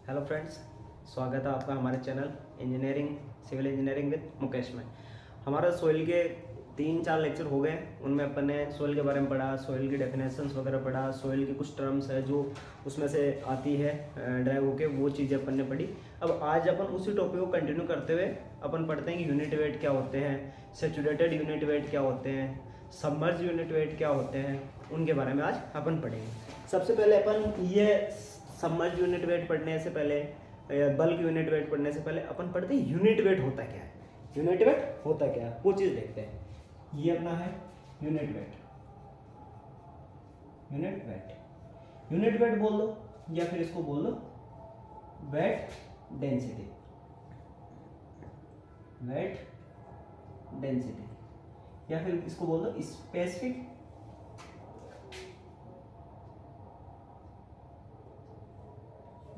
Hello friends, स्वागत है आपका हमारे channel engineering civil engineering with Mukesh में। हमारा सोइल के 3-4 लेक्चर हो गए। उनमें अपन ने सोइल के बारे में पढ़ा, सोइल की डेफिनेशंस वगैरह पढ़ा, सोइल की कुछ टर्म्स है जो उसमें से आती है ड्राइव होके, वो चीज़ें अपन ने पढ़ी। अब आज अपन उसी टॉपिक को कंटिन्यू करते हुए अपन पढ़ते हैं कि यूनिट वेट क्या होते हैं, सेचुरेटेड यूनिट वेट क्या होते हैं, सबमर्ज यूनिट वेट क्या होते हैं, उनके बारे में आज अपन पढ़ेंगे। सबसे पहले अपन ये सबमर्ज यूनिट वेट पढ़ने से पहले, बल्क यूनिट वेट पढ़ने से पहले अपन पढ़ते हैं यूनिट वेट होता क्या है। यूनिट वेट होता क्या है वो चीज़ देखते हैं। ये अपना है unit weight. Unit weight, unit weight बोल दो या फिर इसको बोल दो वेट डेंसिटी। वेट डेंसिटी या फिर इसको बोल दो specific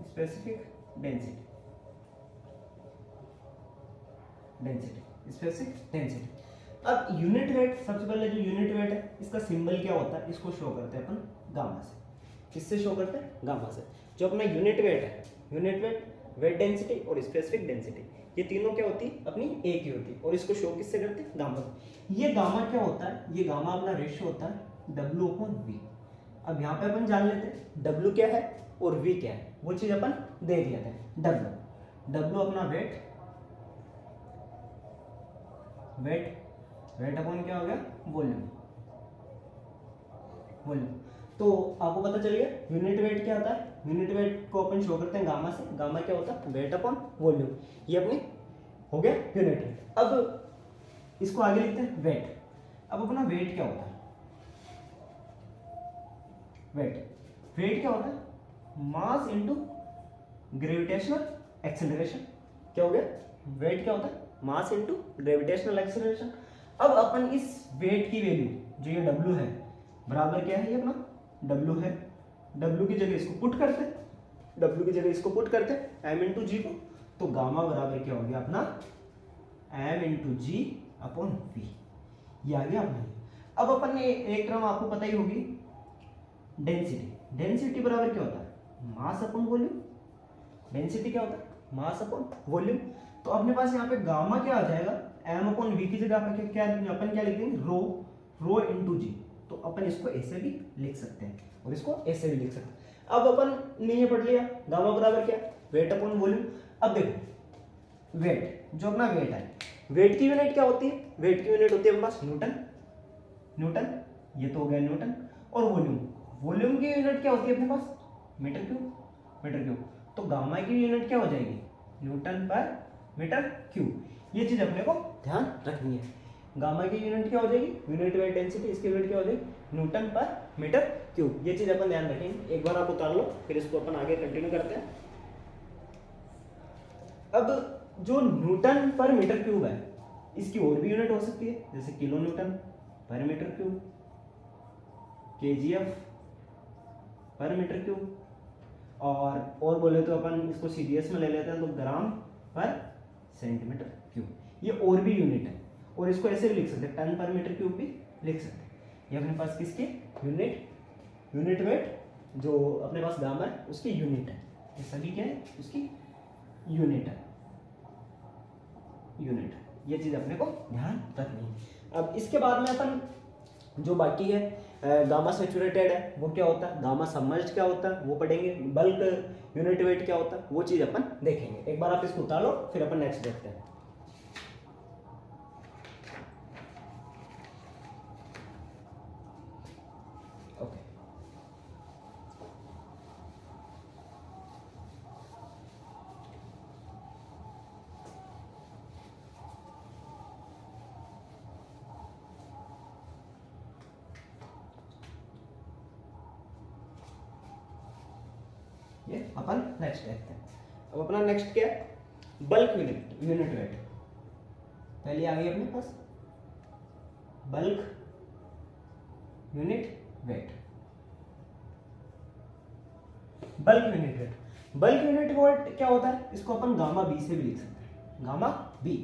specific density. Specific density. अब यूनिट वेट, सबसे पहले जो यूनिट वेट है इसका सिंबल क्या होता है, इसको शो करते हैं अपन गामा से। किससे शो करते हैं? गामा से। जो अपना यूनिट वेट है, यूनिट वेट, वेट डेंसिटी और स्पेसिफिक डेंसिटी, ये तीनों क्या होती है? अपनी एक ही होती है। और इसको शो किससे करते हैं? गामा से। ये गामा क्या होता है? ये गामा अपना रेशियो होता है W/V। अब यहाँ पे अपन जान लेते हैं W क्या है और V क्या है, वो चीज अपन देख लेते हैं। W अपना वेट, वेट अपॉन क्या हो गया? वॉल्यूम। तो आपको पता चल गया यूनिट वेट क्या होता है। यूनिट वेट को अपन शो करते हैं गामा से। गामा क्या होता है? Weight upon volume. ये अपनी हो गया यूनिट वेट। अब इसको आगे लिखते हैं वेट। अब अपना वेट क्या होता है? वेट क्या होता है? Mass into gravitational acceleration. क्या हो गया? वेट क्या होता है? Mass into gravitational acceleration. अब अपन इस वेट की वैल्यू जो ये W है बराबर क्या है? ये अपना W है। W की जगह इसको पुट करते M इंटू जी को। तो गामा बराबर क्या हो गया अपना? M इंटू जी अपॉन V। ये आ गया अपना। अब अपन ने एक टर्म आपको पता ही होगी, डेंसिटी। डेंसिटी बराबर क्या होता है? Mass upon volume. डेंसिटी क्या होता है? Mass upon volume. तो अपने पास यहाँ पे गामा क्या आ जाएगा? M अपॉन V की जगह पे क्या अपन क्या लिख देंगे? रो इंटू जी। तो अपन इसको ऐसे भी लिख सकते हैं और इसको ऐसे भी लिख सकते हैं। अब अपन ने ये पढ़ लिया गामा बराबर क्या? Weight upon volume. अब देखो वेट, जो अपना वेट है, वेट की यूनिट क्या होती है? वेट की यूनिट होती है अपने पास न्यूटन। ये तो हो गया न्यूटन। और वॉल्यूम की यूनिट क्या होती है अपने पास? Metre cube. तो गामा की यूनिट क्या हो जाएगी? न्यूटन पर मीटर क्यूब। ये चीज अपने को ध्यान रखनी है। गामा की यूनिट क्या हो जाएगी? Unit weight density. इसकी यूनिट क्या हो जाएगी? न्यूटन पर मीटर क्यूब। ये चीज अपन ध्यान रखेंगे। एक बार आप उतार लो, फिर इसको अपन आगे कंटिन्यू करते हैं। अब जो न्यूटन पर मीटर क्यूब है, इसकी और भी यूनिट हो सकती है, जैसे किलो न्यूटन पर मीटर क्यूब, kgf पर मीटर क्यूब, और बोले तो अपन इसको सीडीएस में ले लेते हैं तो ग्राम पर सेंटीमीटर क्यूब। ये और भी यूनिट है। और इसको ऐसे भी लिख सकते हैं, टन पर मीटर क्यूब भी लिख सकते हैं। ये अपने पास किसकी यूनिट वेट, जो अपने पास गामा है उसकी यूनिट है। ये सभी क्या है? उसकी यूनिट है। ये चीज अपने को ध्यान रखनी है। अब इसके बाद में अपन जो बाकी है, गामा सेचुरेटेड है वो क्या होता है, गामा सबमर्ज्ड क्या होता है वो पढ़ेंगे, बल्क यूनिट वेट क्या होता है वो चीज अपन देखेंगे। एक बार आप इसको उतार लो, फिर अपन नेक्स्ट देखते हैं। ओके, ये अपन नेक्स्ट देखते हैं। अब अपना नेक्स्ट क्या है? Bulk unit weight. पहले आ गई अपने पास bulk unit weight. Bulk unit weight क्या होता है? इसको अपन गामा बी से भी लिख सकते हैं, गामा बी।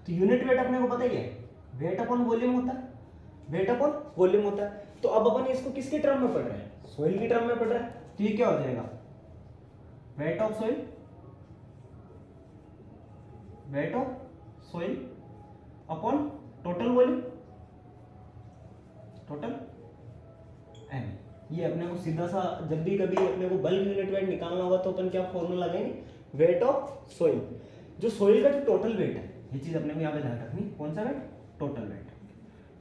तो यूनिट वेट अपने को पता ही है, वेट अपॉन वॉल्यूम होता है। तो अब अपन इसको किसके टर्म में पढ़ रहे हैं? सॉइल की टर्म में पढ़ रहे हैं। तो ये क्या हो जाएगा? Weight of soil weight of soil upon total volume, total M. ये अपने को सीधा सा, जब भी कभी अपने को बल्क यूनिट वेट निकालना होगा तो अपन क्या फॉर्मूला लगाएंगे, वेट ऑफ सोइल, जो सोइल का जो टोटल वेट है, ये चीज अपने को यहाँ पे ध्यान रखनी। कौन सा weight, total weight,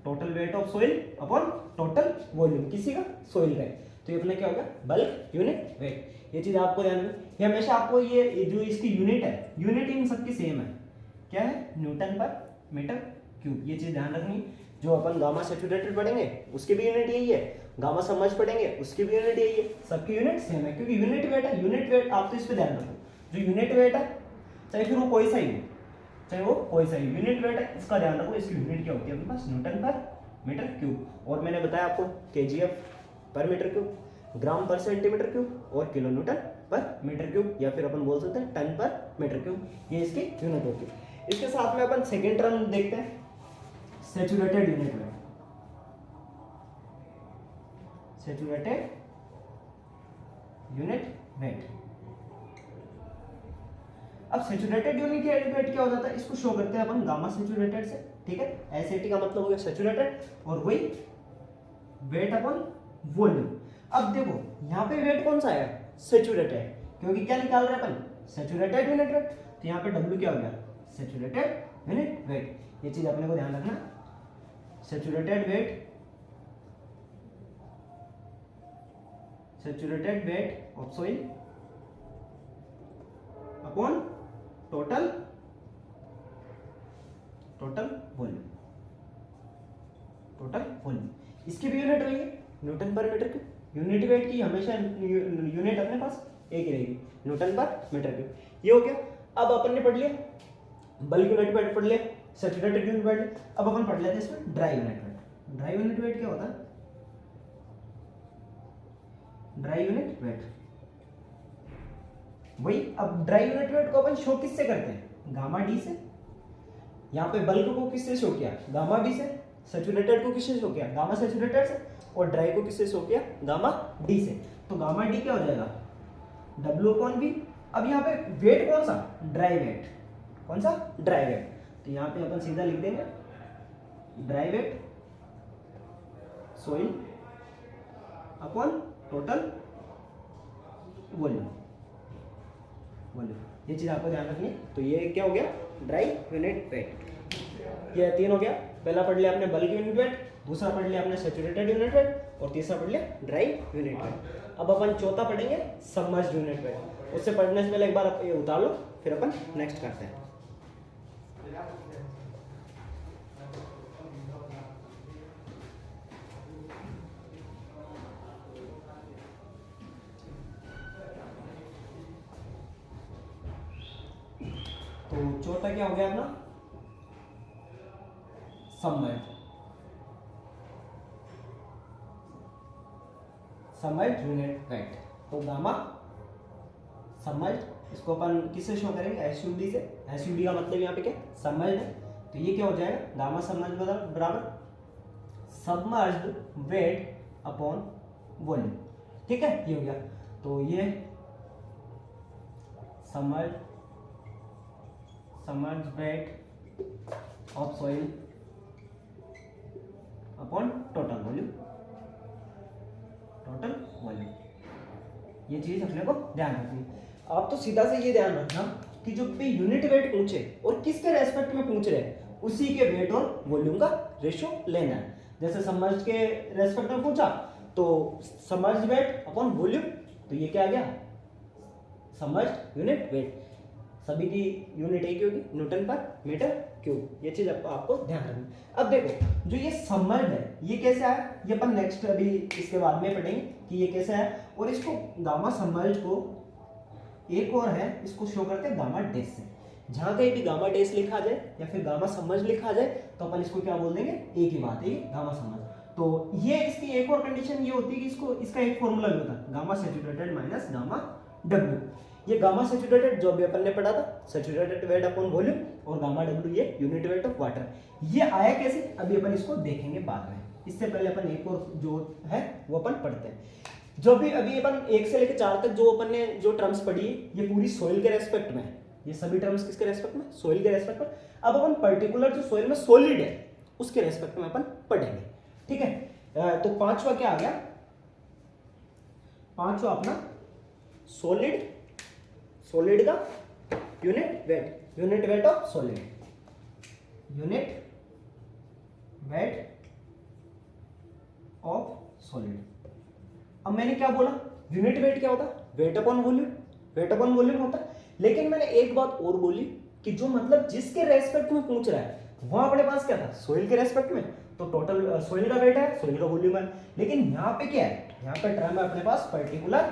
total weight of soil upon total volume किसी का, सोइल का है, तो ये अपना क्या होगा, बल्क यूनिट वेट। ये चीज आपको ध्यान रखनी, ये हमेशा आपको ये जो इसकी यूनिट है, यूनिट इन सबकी सेम है, क्या है, न्यूटन पर मीटर क्यूब। ये चीज ध्यान रखनी। जो अपन गामा सैचुरेटेड पढ़ेंगे उसकी भी यूनिट यही है, गामा सबमर्ज पढ़ेंगे उसकी भी यूनिट यही है, सबकी यूनिट सेम है, क्योंकि यूनिट वेट है। यूनिट वेट आप तो इस पे ध्यान रखो, जो यूनिट वेट है चाहे फिर वो कोई सा ही हो, चाहे वो कोई सा ही यूनिट वेट है, इसका ध्यान रखो, इसकी यूनिट क्या होती है अपने पास, न्यूटन पर मीटर क्यूब। और मैंने बताया आपको केजीएफ पर मीटर क्यूब, ग्राम पर सेंटीमीटर क्यूब और किलो न्यूटन पर मीटर क्यूब, या फिर अपन बोल सकते हैं टन पर मीटर क्यूब, ये इसकी यूनिट होती है। इसके साथ में अपन सेकेंड टर्म देखते हैं, saturated unit weight, saturated unit weight. अब सैचुरेटेड यूनिट वेट क्या हो जाता है, इसको शो करते हैं अपन गामा सैचुरेटेड से, ठीक है। एसएटी का मतलब हो गया सैचुरेटेड, और वही वेट अपन वॉल्यूम। अब देखो यहाँ पे वेट कौन सा आएगा, सैचुरेटेड, क्योंकि क्या निकाल रहे हैं अपन, सैचुरेटेड यूनिट वेट, तो यहाँ पे डब्ल्यू क्या हो गया, सैचुरेटेड यूनिट वेट। ये चीज अपने को ध्यान रखना, saturated weight, saturated weight of soil upon total volume, total volume. इसकी भी यूनिट रही है न्यूटन पर मीटर क्यूब। यूनिट वेट की हमेशा यूनिट अपने पास एक ही रहेगी, न्यूटन पर मीटर क्यूब। ये हो गया। अब अपन ने पढ़ लिया बल्क यूनिट वेट, पढ़ लिया सैचुरेटेड यूनिट वेट। अब अपन पढ़ लेते हैं इसमें dry unit weight. Dry unit weight क्या होता है, ड्राई यूनिट वेट वही। अब ड्राई यूनिट वेट को अपन शो किससे करते हैं, गामा डी से। यहाँ पे बल्क को किससे शो किया, गामा बी से। सैचुरेटेड को किससे शो किया, गामा सैचुरेटेड से। और ड्राई को किससे शो किया, गामा डी से। तो गामा डी क्या हो जाएगा, डब्ल्यू अपॉन बी। अब यहाँ पे वेट कौन सा, ड्राई वेट, कौन सा, ड्राई वेट। तो यहाँ पे अपन सीधा लिख देंगे dry weight soil upon total volume, ये चीज आपको ध्यान रखनी है। तो ये क्या हो गया, ड्राई यूनिट वेट। ये तीन हो गया। पहला पढ़ लिया आपने बल्क यूनिट वेट, दूसरा पढ़ लिया आपने सैचुरेटेड यूनिट वेट, और तीसरा पढ़ लिया ड्राई यूनिट वेट। अब अपन चौथा पढ़ेंगे सबमर्ज्ड यूनिट वेट। उससे पढ़ने से पहले एक बार ये उतार लो, फिर अपन नेक्स्ट करते हैं। तो चौथा क्या हो गया अपना, सबमर्ज्ड, सबमर्ज्ड यूनिट वेट। तो गामा सबमर्ज्ड, इसको अपन किससे शो करेंगे, एसयूडी से। एसयूडी का मतलब यहाँ पे क्या, सबमर्ज्ड है। तो ये क्या हो जाएगा, गामा सबमर्ज्ड बराबर सबमर्ज्ड वेट अपॉन वॉल्यूम, ठीक है। ये हो गया। तो ये submerged wait of soil upon total volume, total volume. ये चीज अपने को ध्यान रखनी है। आप तो सीधा से ये ध्यान रखना कि जो भी यूनिट वेट पूछे और किसके रेस्पेक्ट में पूछ रहे हैं, उसी के वेट और वॉल्यूम का रेशियो लेना है। जैसे सबमर्ज्ड के रेस्पेक्ट में पूछा तो सबमर्ज्ड वेट अपॉन वॉल्यूम, तो ये क्या आ गया, सबमर्ज्ड यूनिट वेट। सभी की यूनिट एक होगी, न्यूटन पर मीटर क्यूब। ये चीज आपको ध्यान रखनी। अब देखो जो ये सबमर्ज्ड है ये कैसे आया, ये अपन नेक्स्ट अभी इसके बाद में पढ़ेंगे कि ये कैसे आया। और इसको गामा सबमर्ज्ड को एक और है, इसको शो करते हैं गामा डैश से। जहां कहीं भी गामा डैश लिखा जाए या फिर गामा सबमर्ज्ड लिखा जाए तो अपन इसको क्या बोल देंगे, एक ही बात है, ये गामा सबमर्ज्ड। तो ये इसकी एक और कंडीशन ये होती है कि इसको इसका एक फॉर्मूला भी होता है, gamma saturated minus gamma W. ये गामा सैचुरेटेड जो भी अपन ने पढ़ा था, सैचुरेटेड वेट अपॉन वॉल्यूम, और गामा डब्ल्यू ये यूनिट वेट ऑफ वाटर। ये आया कैसे, अभी अपन इसको देखेंगे बाद में। इससे पहले अपन एक और जो है वो अपन पढ़ते हैं। जो भी अभी अपन 1 से लेकर 4 तक जो अपन ने जो टर्म्स पढ़ी, ये पूरी सोइल के रेस्पेक्ट में, ये सभी टर्म्स किसके रेस्पेक्ट में, सोइल के रेस्पेक्ट में। अब अपन पर्टिकुलर जो सोइल में सॉलिड है उसके रेस्पेक्ट में अपन पढ़ेंगे, ठीक है। तो पांचवा क्या आ गया, पांचवा अपना सॉलिड, सॉलिड का unit weight, unit weight of solid, unit weight of solid. अब मैंने क्या बोला, यूनिट वेट क्या होता है, weight upon volume, weight upon volume होता है। लेकिन मैंने एक बात और बोली कि जो मतलब जिसके रेस्पेक्ट में पूछ रहा है वहां अपने पास क्या था, सोइल के रेस्पेक्ट में, तो टोटल सोइल का वेट है, सोइल का वॉल्यूम है। लेकिन यहाँ पे क्या है, यहाँ पे टर्म है अपने पास पर्टिकुलर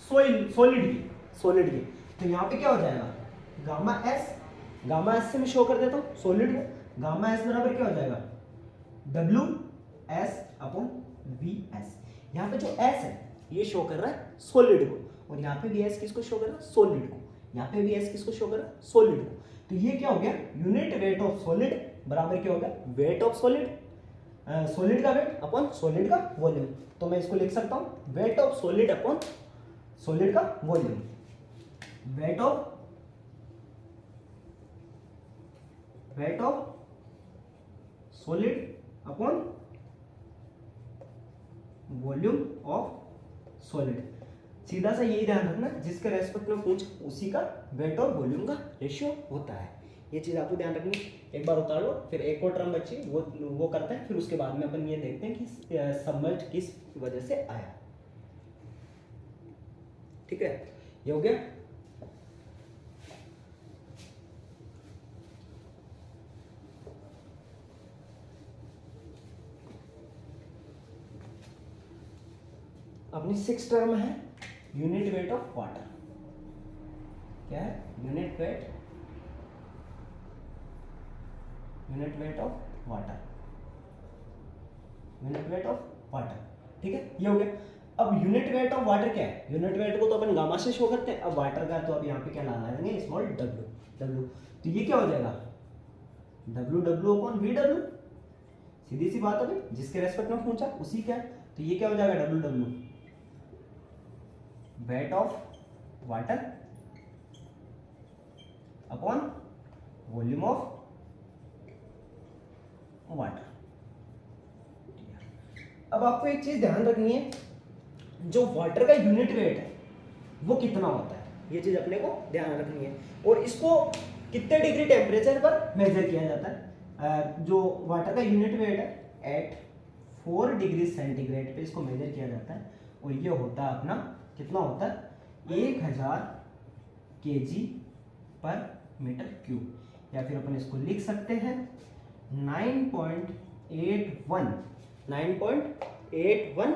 सोइल, सॉलिड की, सॉलिड की। तो यहाँ पे क्या हो जाएगा, गामा एस, गामा एस से मैं शो कर देता हूँ सॉलिड को, गामा एस बराबर क्या हो जाएगा, W S upon V S. यहाँ पे जो एस है ये शो कर रहा है सॉलिड को, और यहाँ पे भी एस किसको शो कर रहा है, सॉलिड को, यहाँ पे भी एस किसको शो कर रहा है, सॉलिड को। तो ये क्या हो गया, यूनिट वेट ऑफ सॉलिड बराबर क्या हो गया, वेट ऑफ सॉलिड, सॉलिड का वेट अपॉन सॉलिड का वॉल्यूम। तो मैं इसको लिख सकता हूं weight of solid upon solid का volume, weight of solid upon volume of solid. सीधा सा यही ध्यान रखना, जिसके रेस्पेक्ट में पूछ उसी का वेट और वॉल्यूम का रेशियो होता है। ये चीज आपको ध्यान रखनी। एक बार उतार लो, फिर एक और टर्म बची वो करते हैं, फिर उसके बाद में अपन ये देखते हैं कि सबमर्ज किस वजह से आया। ठीक है, ये हो गया। अपनी 6 टर्म है यूनिट वेट ऑफ वाटर। क्या है, unit weight of water, unit weight of water. ठीक है, ये हो गया। अब यूनिट वेट ऑफ वाटर क्या है, यूनिट वेट को तो अपन गामा से शो करते हैं, अब वाटर का तो अब यहाँ पे क्या लगा देंगे, स्मॉल डब्ल्यू। तो ये क्या हो जाएगा, डब्ल्यू अपॉन वी डब्ल्यू। सीधी सी बात है भाई, जिसके रेस्पेक्ट में पूछा उसी क्या है, तो ये क्या हो जाएगा, W wait of water upon volume of water. अब आपको एक चीज ध्यान रखनी है, जो वाटर का यूनिट वेट है वो कितना होता है, ये चीज अपने को ध्यान रखनी है। और इसको कितने डिग्री टेम्परेचर पर मेजर किया जाता है, जो वाटर का यूनिट वेट है एट 4 डिग्री सेंटीग्रेड पे इसको मेजर किया जाता है। और ये होता है अपना कितना होता है, 1000 kg पर मीटर क्यूब, या फिर अपन इसको लिख सकते हैं 9.81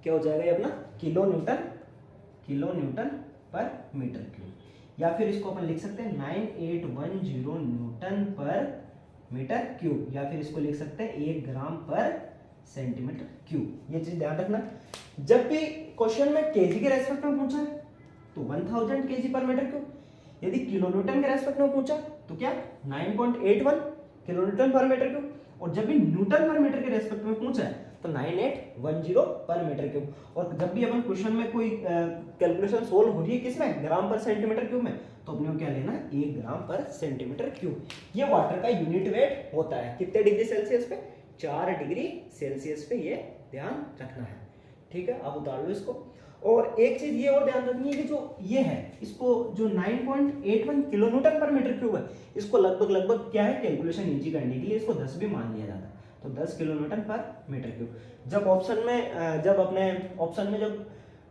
क्या हो जाएगा ये अपना, किलो न्यूटन पर मीटर क्यूब, या फिर इसको अपन लिख सकते हैं 9810 न्यूटन पर मीटर क्यूब, या फिर इसको लिख सकते हैं 1 ग्राम पर सेंटीमीटर क्यूब। ये चीज ध्यान रखना, जब भी क्वेश्चन में केजी के रेस्पेक्ट में पूछा है तो 1000 केजी पर मीटर क्यूब, यदि किलो न्यूटन के रेस्पेक्ट में पूछा तो क्या 9.81 किलो न्यूटन पर मीटर क्यूब, और जब भी न्यूटन पर मीटर के रेस्पेक्ट में पूछा है तो 9810 पर मीटर क्यूब। और जब भी अपन क्वेश्चन में कोई कैलकुलेशन सोल्व हो रही है किसमें, ग्राम पर सेंटीमीटर क्यूब में, तो अपने को क्या लेना है, 1 ग्राम पर सेंटीमीटर क्यूब। ये वाटर का यूनिट वेट होता है कितने डिग्री सेल्सियस पे, 4 डिग्री सेल्सियस पे, ये ध्यान रखना है। ठीक है, आप उतार लो इसको। और एक चीज ये और ध्यान रखनी है कि जो ये है, इसको जो 9.81 किलो न्यूटन पर मीटर क्यूब है, इसको लगभग क्या है, कैलकुलेशन इजी करने के लिए इसको 10 भी मान लिया जाता है, तो 10 किलो न्यूटन पर मीटर क्यूब। जब ऑप्शन में जब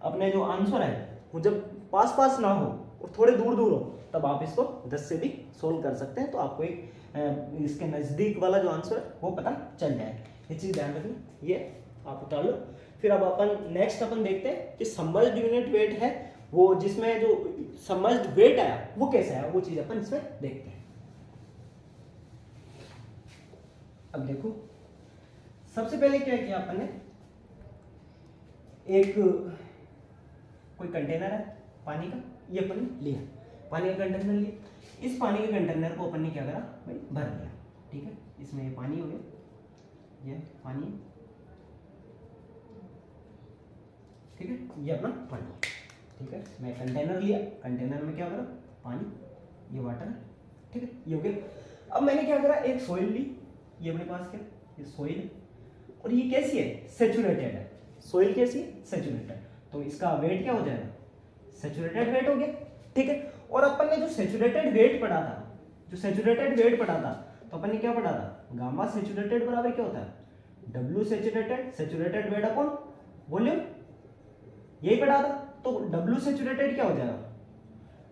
अपने जो आंसर है वो जब पास ना हो और थोड़े दूर हो, तब आप इसको 10 से भी सोल्व कर सकते हैं, तो आपको एक इसके नजदीक वाला जो आंसर है वो पता चल जाए। ये चीज ध्यान रखनी, ये आप उतार लो। फिर अब अपन नेक्स्ट देखते हैं कि सबमर्ज्ड यूनिट वेट है, वो जिसमें जो सबमर्ज्ड वेट आया वो कैसे आया, वो चीज अपन इसमें देखते हैं। अब देखो, सबसे पहले क्या किया अपन ने, एक कोई कंटेनर है पानी का, ये अपन ने लिया, पानी का कंटेनर लिया। इस पानी के कंटेनर को अपन ने क्या करा भाई, भर लिया। ठीक है, इसमें ये पानी हो गया, ये पानी, ठीक है, ये अपना पानी। ठीक है, मैं कंटेनर लिया, कंटेनर में क्या करा, पानी ये वाटर है, ठीक है, ये हो गया। अब मैंने क्या करा, एक सॉइल ली, ये अपने पास क्या, ये सॉइल है, और ये कैसी है, सेचुरेटेड है, सॉइल कैसी है, सेचुरेटेड, तो इसका वेट क्या हो जाएगा, सेचुरेटेड वेट हो गया, ठीक है। और अपन ने जो सेचुरेटेड वेट पढ़ा था, जो सेचुरेटेड वेट पढ़ा था, तो अपन ने क्या पढ़ा था, गामा सेचुरेटेड बराबर क्या होता है, W saturated, saturated weight upon volume, यही पढ़ा था। तो डब्ल्यू सेचुरेटेड क्या हो जाएगा,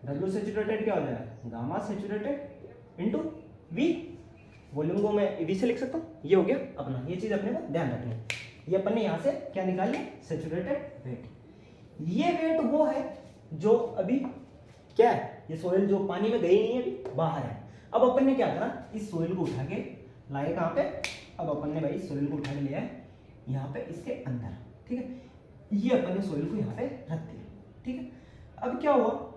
डब्ल्यू सेचुरेटेड क्या हो जाएगा, gamma saturated into V, volume को मैं वी से लिख सकता हूँ, ये हो गया अपना, ये चीज अपने को ध्यान रखनी है। ये अपन ने यहाँ से क्या निकाल लिया, सेचुरेटेड वेट। ये वेट वो है जो अभी क्या है, ये सोइल जो पानी में गई नहीं है, अभी बाहर है। अब अपन ने क्या करा, इस सोइल को उठा के लाए कहाँ पे, अब अपन ने भाई सोइल को उठा के लिया है यहाँ पे इसके अंदर, ठीक है, ये अपन ने सोइल को यहाँ पे रख दिया, ठीक है। अब क्या हुआ,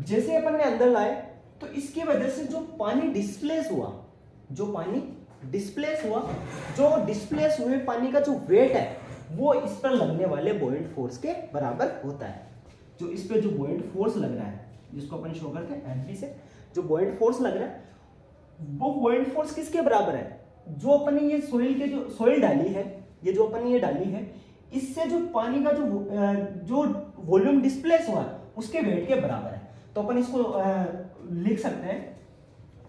जैसे अपन ने अंदर लाए तो इसकी वजह से जो पानी डिस्प्लेस हुआ, जो पानी डिस्प्लेस हुआ, जो डिस्प्लेस हुए पानी का जो वेट है वो इस पर लगने वाले बॉइंट फोर्स के बराबर होता है। जो इस पे जो बॉइंट फोर्स लग रहा है, जिसको अपन शो करते हैं एमपी से, जो बॉइंट फोर्स लग रहा है वो बॉइंट फोर्स किसके बराबर है, जो अपन ने ये सोइल के जो सोइल डाली है, ये जो अपन ने ये डाली है, इससे जो पानी का जो वॉल्यूम डिस्प्लेस हुआ उसके वेट के बराबर है। तो अपन इसको लिख सकते हैं।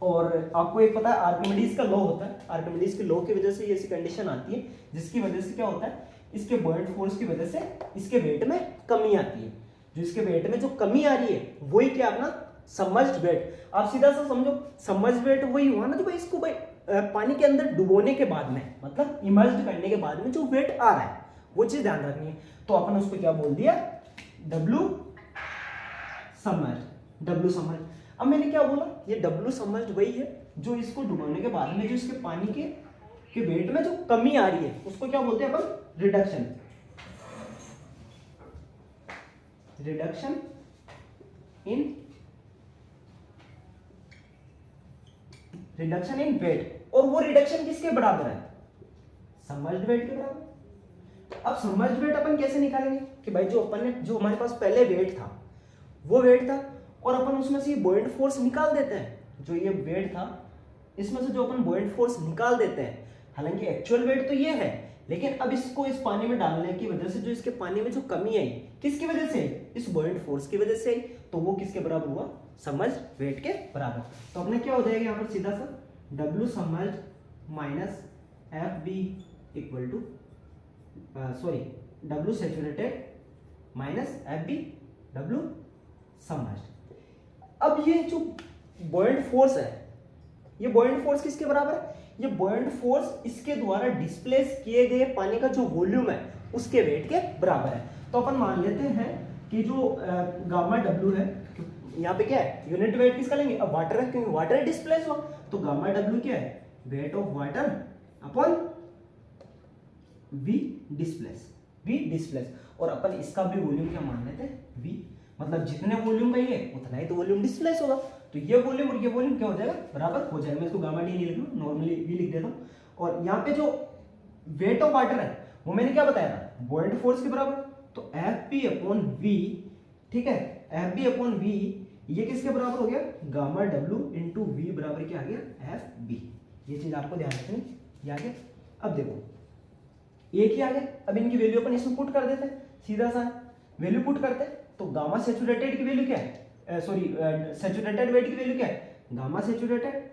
और आपको एक पता है आर्किमिडीज का लॉ होता है, आर्किमिडीज के लॉ की वजह से ये ऐसी कंडीशन आती है जिसकी वजह से क्या होता है, इसके बॉइंट फोर्स की वजह से इसके वेट में कमी आती है। जो इसके वेट में जो कमी आ रही है वही क्या अपना सबमर्ज्ड वेट। आप सीधा सा समझो, सबमर्ज्ड वेट वही हुआ ना जो भाई इसको भाई पानी के अंदर डुबोने के बाद में, मतलब इमर्ज्ड करने के बाद में जो वेट आ रहा है वो चीज ध्यान रखनी है। तो अपन उसको क्या बोल दिया, डब्ल्यू सबमर्ज्ड, डब्ल्यू सबमर्ज्ड। अब मैंने क्या बोला, ये डब्ल्यू सबमर्ज्ड वही है जो इसको डुबोने के बाद में जो इसके पानी के वेट में जो कमी आ रही है उसको क्या बोलते हैं अपन, रिडक्शन, रिडक्शन इन वेट। और वो रिडक्शन किसके बराबर है, सबमर्ज्ड वेट के बराबर। अब सबमर्ज्ड वेट अपन कैसे निकालेंगे कि भाई जो अपन ने, जो हमारे पास पहले वेट था वो वेट था और अपन उसमें से ये बॉइंट फोर्स निकाल देते हैं। जो ये वेट था इसमें से जो अपन बॉइंट फोर्स निकाल देते हैं, हालांकि एक्चुअल वेट तो ये है, लेकिन अब इसको इस पानी में डालने की वजह से जो इसके पानी में जो कमी आई, किसकी वजह से, इस बॉइंट फोर्स की वजह से आई, तो वो किसके बराबर हुआ, सबमर्ज्ड वेट के बराबर। तो अपने क्या हो जाएगा यहाँ पर सीधा सा, W submerged minus F B equal to W saturated minus F B W submerged. अब ये जो बॉइंट फोर्स है, ये बॉइंट फोर्स किसके बराबर है, ये बॉइंट फोर्स इसके द्वारा डिस्प्लेस किए गए पानी का जो वॉल्यूम है उसके वेट के बराबर है। तो अपन मान लेते हैं कि जो गामा डब्ल्यू है, यहाँ पे क्या है, यूनिट वेट किसका लेंगे, अब वाटर है क्योंकि वाटर डिस्प्लेस हुआ, तो गामा डब्ल्यू क्या है, weight of water upon V displace, V displace. और अपन इसका भी वॉल्यूम क्या मान लेते हैं, वी, मतलब जितने वॉल्यूम का ये उतना ही तो वॉल्यूम डिस्प्लेस होगा। तो ये वॉल्यूम और ये वॉल्यूम क्या हो जाएगा, बराबर हो जाएगा। मैं इसको गामा डी नहीं लिख रहा हूं, नॉर्मली वी लिख देता हूं। और यहाँ पे जो वेट ऑफ वाटर है वो मैंने क्या बताया था, बॉइंट फोर्स के बराबर, तो एफ पी अपॉन वी, ठीक है, एफ बी अपॉन वी ये किसके बराबर हो गया, गामा डब्ल्यू इंटू वी बराबर क्या आ गया, एफ बी। ये चीज आपको ध्यान रखनी, ये आ गया। अब देखो एक ही आ गया, अब इनकी वैल्यू अपन इसमें पुट कर देते हैं, सीधा सा वैल्यू पुट करते हैं। तो गामा सेचुरेटेड की वैल्यू क्या है, सॉरी सेचुरेटेड वेट की वैल्यू क्या है, gamma saturated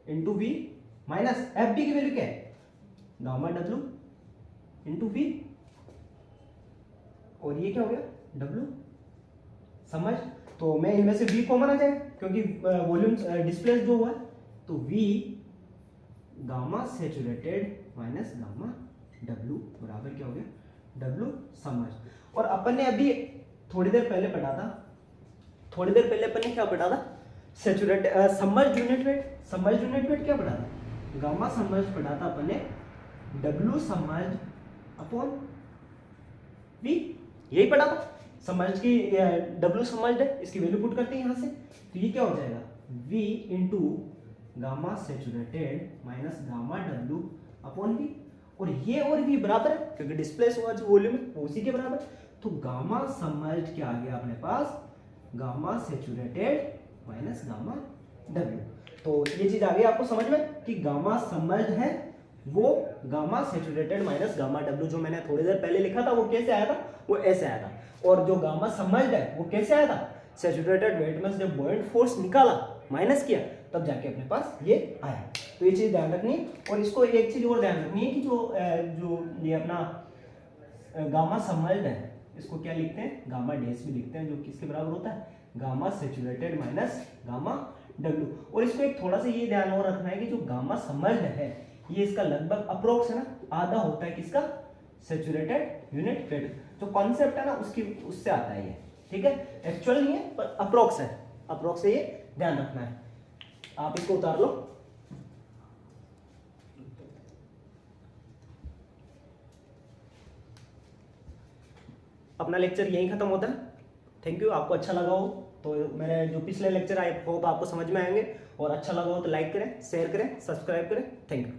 into V minus F B की वैल्यू क्या है, गामा डब्ल्यू इंटू वी, और ये क्या हो गया, डब्ल्यू समझ। तो मैं इनमें से v कॉमन आ जाएगा क्योंकि वॉल्यूम डिस्प्लेस जो हुआ है, तो v gamma saturated minus gamma w बराबर क्या हो गया, w समझ। और अपन ने अभी थोड़ी देर पहले पढ़ा था, थोड़ी देर पहले अपन ने क्या पढ़ा था, saturated submerged unit weight, submerged unit weight क्या पढ़ा था, गामा सबमर्ज्ड पढ़ा था अपन ने, w सबमर्ज्ड अपॉन v, यही पढ़ा था। सबमर्ज्ड की W सबमर्ज्ड है, इसकी वैल्यू पुट करते हैं यहाँ से, तो ये क्या हो जाएगा, V into gamma saturated minus gamma W upon V, और ये और V बराबर है क्योंकि डिस्प्लेस हुआ जो वॉल्यूम है वो उसी के बराबर। तो गामा सबमर्ज्ड क्या आ गया अपने पास, gamma saturated minus gamma W. तो ये चीज आ गई आपको समझ में कि गामा सबमर्ज्ड है वो gamma saturated minus gamma W, जो मैंने थोड़ी देर पहले लिखा था वो कैसे आया था, वो ऐसे आया था। और जो गामा सबमर्ज्ड है वो कैसे आया था, सैचुरेटेड वेट में से जब बॉइंट फोर्स निकाला माइनस किया तब जाके अपने पास ये आया। तो ये चीज ध्यान रखनी है। और इसको एक चीज और ध्यान रखनी है कि जो ये अपना गामा सबमर्ज्ड है इसको क्या लिखते हैं, गामा डैश भी लिखते हैं, जो किसके बराबर होता है, gamma saturated minus gamma W. और इसको एक थोड़ा सा ये ध्यान और रखना है कि जो गामा सबमर्ज्ड है ये इसका लगभग अप्रोक्स है ना, आधा होता है किसका, सैचुरेटेड यूनिट वेट। जो कॉन्सेप्ट है ना उसकी उससे आता है ये, ठीक है, एक्चुअल नहीं है पर अप्रोक्स है, अप्रोक्स से ये ध्यान रखना है। आप इसको उतार लो। अपना लेक्चर यहीं खत्म होता है। Thank you. आपको अच्छा लगा हो तो मेरे जो पिछले लेक्चर आई होप आपको समझ में आएंगे, और अच्छा लगा हो तो लाइक करें, शेयर करें, सब्सक्राइब करें। Thank you.